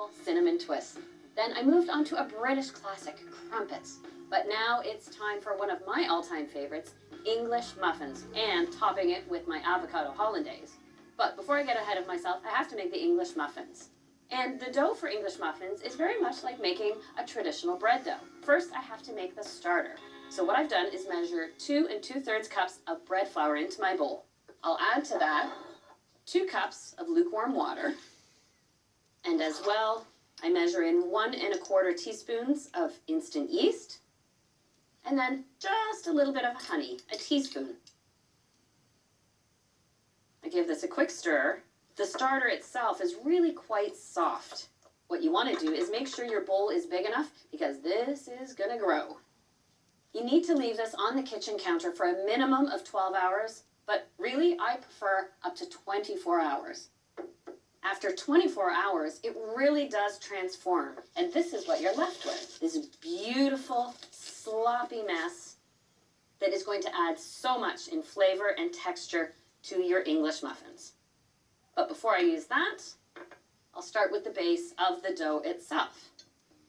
call cinnamon twists. Then I moved on to a British classic, crumpets. But now it's time for one of my all-time favorites, English muffins, and topping it with my avocado hollandaise. But before I get ahead of myself, I have to make the English muffins. And the dough for English muffins is very much like making a traditional bread dough. First, I have to make the starter. So what I've done is measure 2 2/3 cups of bread flour into my bowl. I'll add to that 2 cups of lukewarm water. And as well, I measure in 1 1/4 teaspoons of instant yeast. And then just a little bit of honey, a teaspoon. I give this a quick stir. The starter itself is really quite soft. What you want to do is make sure your bowl is big enough because this is going to grow. You need to leave this on the kitchen counter for a minimum of 12 hours, but really I prefer up to 24 hours. After 24 hours, it really does transform, and this is what you're left with. This beautiful, sloppy mess that is going to add so much in flavor and texture to your English muffins. But before I use that, I'll start with the base of the dough itself.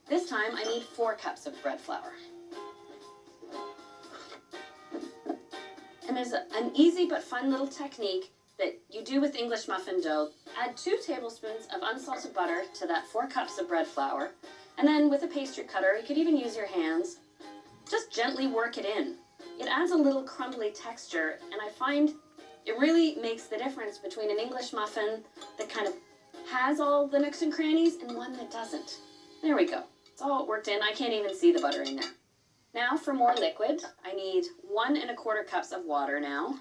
This time I need 4 cups of bread flour. And there's an easy but fun little technique that you do with English muffin dough. Add 2 tablespoons of unsalted butter to that 4 cups of bread flour. And then with a pastry cutter, you could even use your hands, just gently work it in. It adds a little crumbly texture, and I find it really makes the difference between an English muffin that kind of has all the nooks and crannies and one that doesn't. There we go. It's all worked in. I can't even see the butter in there. Now for more liquid, I need 1 1/4 cups of water now.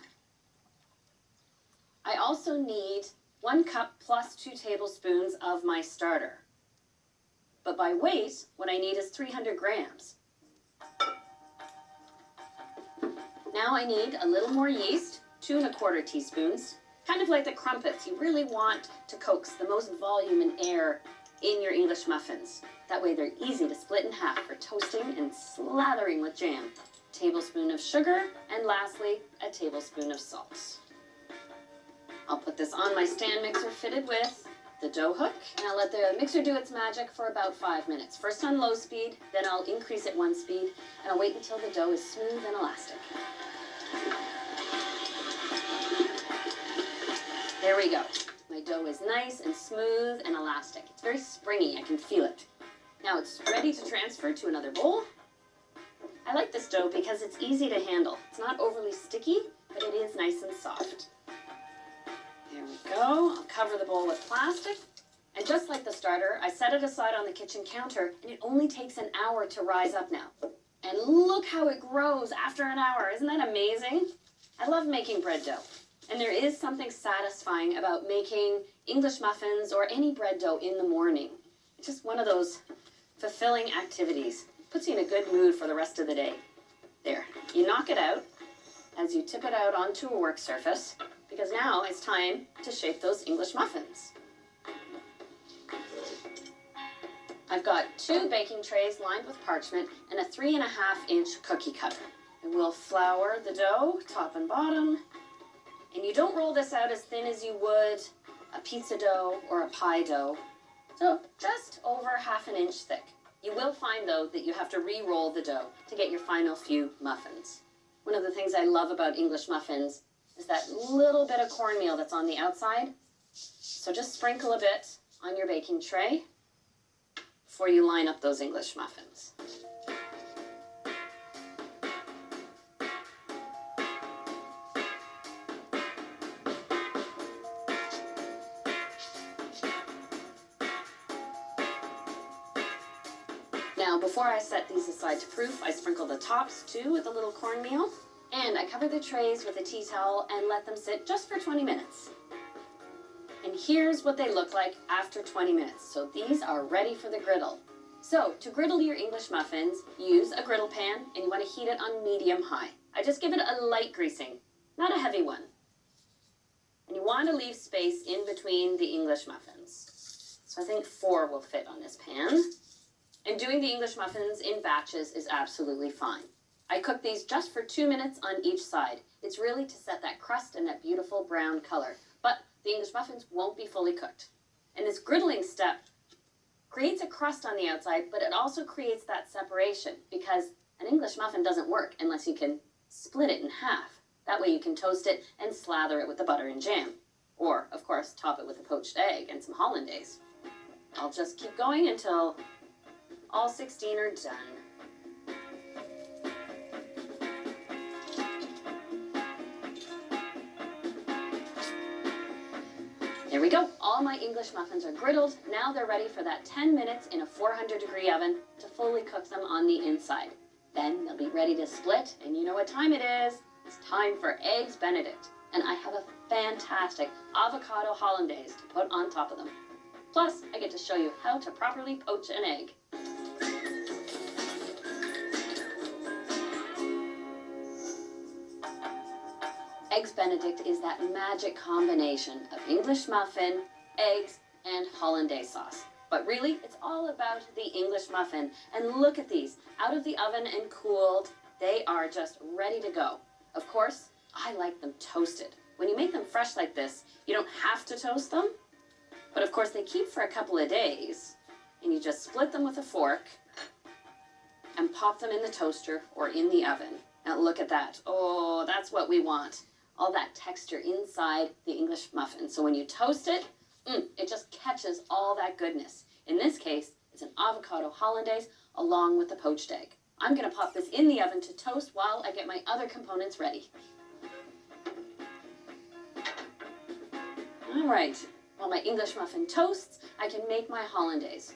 I also need 1 cup plus 2 tablespoons of my starter. But by weight, what I need is 300 grams. Now I need a little more yeast, 2 1/4 teaspoons. Kind of like the crumpets, you really want to coax the most volume and air in your English muffins. That way they're easy to split in half for toasting and slathering with jam. A tablespoon of sugar, and lastly, a tablespoon of salt. I'll put this on my stand mixer fitted with the dough hook, and I'll let the mixer do its magic for about 5 minutes. First on low speed, then I'll increase it 1 speed, and I'll wait until the dough is smooth and elastic. There we go. My dough is nice and smooth and elastic. It's very springy, I can feel it. Now it's ready to transfer to another bowl. I like this dough because it's easy to handle. It's not overly sticky, but it is nice and soft. There we go. I'll cover the bowl with plastic. And just like the starter, I set it aside on the kitchen counter, and it only takes an hour to rise up now. And look how it grows after an hour. Isn't that amazing? I love making bread dough. And there is something satisfying about making English muffins or any bread dough in the morning. It's just one of those fulfilling activities. Puts you in a good mood for the rest of the day. There, you knock it out as you tip it out onto a work surface, because now it's time to shape those English muffins. I've got 2 baking trays lined with parchment and a 3.5-inch cookie cutter. And we'll flour the dough, top and bottom. And you don't roll this out as thin as you would a pizza dough or a pie dough. So just over 1/2 inch thick. You will find, though, that you have to re-roll the dough to get your final few muffins. One of the things I love about English muffins is that little bit of cornmeal that's on the outside. So just sprinkle a bit on your baking tray before you line up those English muffins. Now, before I set these aside to proof, I sprinkle the tops too with a little cornmeal. And I cover the trays with a tea towel and let them sit just for 20 minutes. And here's what they look like after 20 minutes. So these are ready for the griddle. So to griddle your English muffins, use a griddle pan, and you want to heat it on medium-high. I just give it a light greasing, not a heavy one. And you want to leave space in between the English muffins. So I think 4 will fit on this pan. And doing the English muffins in batches is absolutely fine. I cook these just for 2 minutes on each side. It's really to set that crust and that beautiful brown color. But the English muffins won't be fully cooked. And this griddling step creates a crust on the outside, but it also creates that separation because an English muffin doesn't work unless you can split it in half. That way you can toast it and slather it with the butter and jam. Or, of course, top it with a poached egg and some hollandaise. I'll just keep going until all 16 are done. There we go. All my English muffins are griddled. Now they're ready for that 10 minutes in a 400-degree oven to fully cook them on the inside. Then they'll be ready to split, and you know what time it is. It's time for Eggs Benedict. And I have a fantastic avocado hollandaise to put on top of them. Plus, I get to show you how to properly poach an egg. Eggs Benedict is that magic combination of English muffin, eggs, and hollandaise sauce. But really, it's all about the English muffin. And look at these. Out of the oven and cooled, they are just ready to go. Of course, I like them toasted. When you make them fresh like this, you don't have to toast them. But of course, they keep for a couple of days. And you just split them with a fork and pop them in the toaster or in the oven. Now look at that. Oh, that's what we want. All that texture inside the English muffin. So when you toast it, it just catches all that goodness. In this case, it's an avocado hollandaise along with the poached egg. I'm going to pop this in the oven to toast while I get my other components ready. All right, while my English muffin toasts, I can make my hollandaise.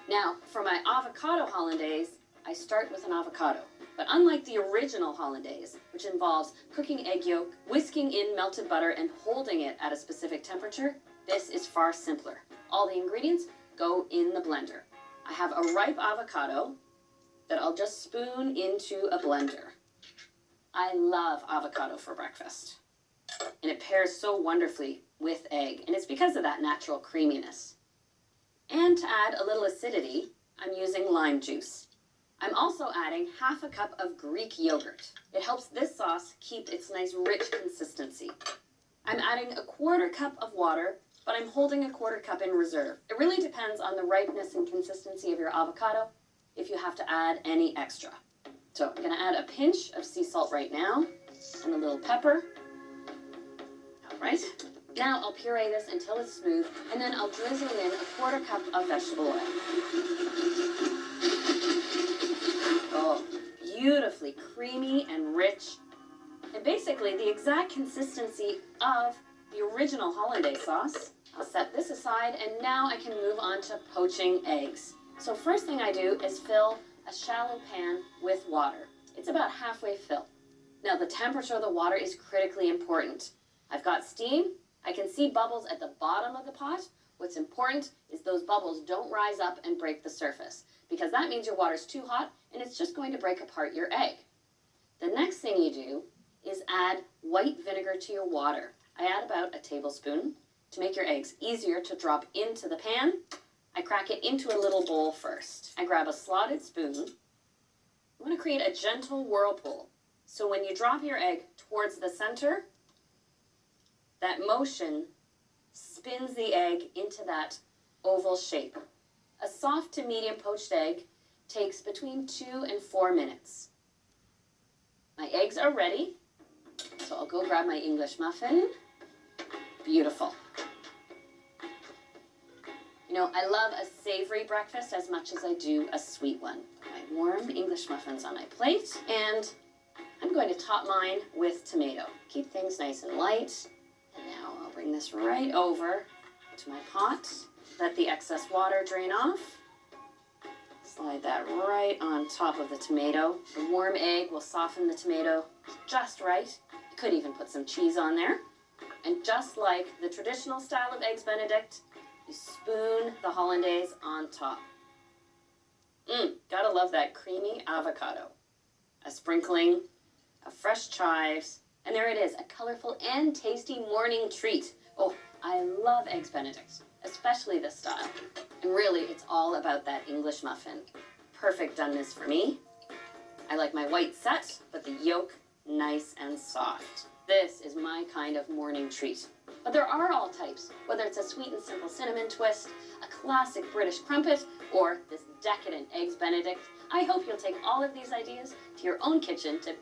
Now, for my avocado hollandaise, I start with an avocado. But unlike the original hollandaise, which involves cooking egg yolk, whisking in melted butter, and holding it at a specific temperature, this is far simpler. All the ingredients go in the blender. I have a ripe avocado that I'll just spoon into a blender. I love avocado for breakfast. And it pairs so wonderfully with egg, and it's because of that natural creaminess. And to add a little acidity, I'm using lime juice. I'm also adding half a cup of Greek yogurt. It helps this sauce keep its nice rich consistency. I'm adding a quarter cup of water, but I'm holding a quarter cup in reserve. It really depends on the ripeness and consistency of your avocado if you have to add any extra. So I'm gonna add a pinch of sea salt right now and a little pepper. All right. Now I'll puree this until it's smooth, and then I'll drizzle in a quarter cup of vegetable oil. Oh, beautifully creamy and rich. And basically the exact consistency of the original hollandaise sauce. I'll set this aside, and now I can move on to poaching eggs. So first thing I do is fill a shallow pan with water. It's about halfway fill. Now the temperature of the water is critically important. I've got steam. I can see bubbles at the bottom of the pot. What's important is those bubbles don't rise up and break the surface, because that means your water's too hot and it's just going to break apart your egg. The next thing you do is add white vinegar to your water. I add about a tablespoon to make your eggs easier to drop into the pan. I crack it into a little bowl first. I grab a slotted spoon. I'm going to create a gentle whirlpool. So when you drop your egg towards the center, that motion spins the egg into that oval shape. A soft to medium poached egg takes between 2 and 4 minutes. My eggs are ready, so I'll go grab my English muffin. Beautiful. You know, I love a savory breakfast as much as I do a sweet one. My warm English muffins on my plate, and I'm going to top mine with tomato. Keep things nice and light. And now I'll bring this right over to my pot. Let the excess water drain off. Slide that right on top of the tomato. The warm egg will soften the tomato just right. You could even put some cheese on there. And just like the traditional style of Eggs Benedict, you spoon the hollandaise on top. Gotta love that creamy avocado. A sprinkling of fresh chives. And there it is, a colorful and tasty morning treat. Oh, I love Eggs Benedict, especially this style. And really, it's all about that English muffin. Perfect doneness for me. I like my white set, but the yolk nice and soft. This is my kind of morning treat. But there are all types, whether it's a sweet and simple cinnamon twist, a classic British crumpet, or this decadent Eggs Benedict. I hope you'll take all of these ideas to your own kitchen to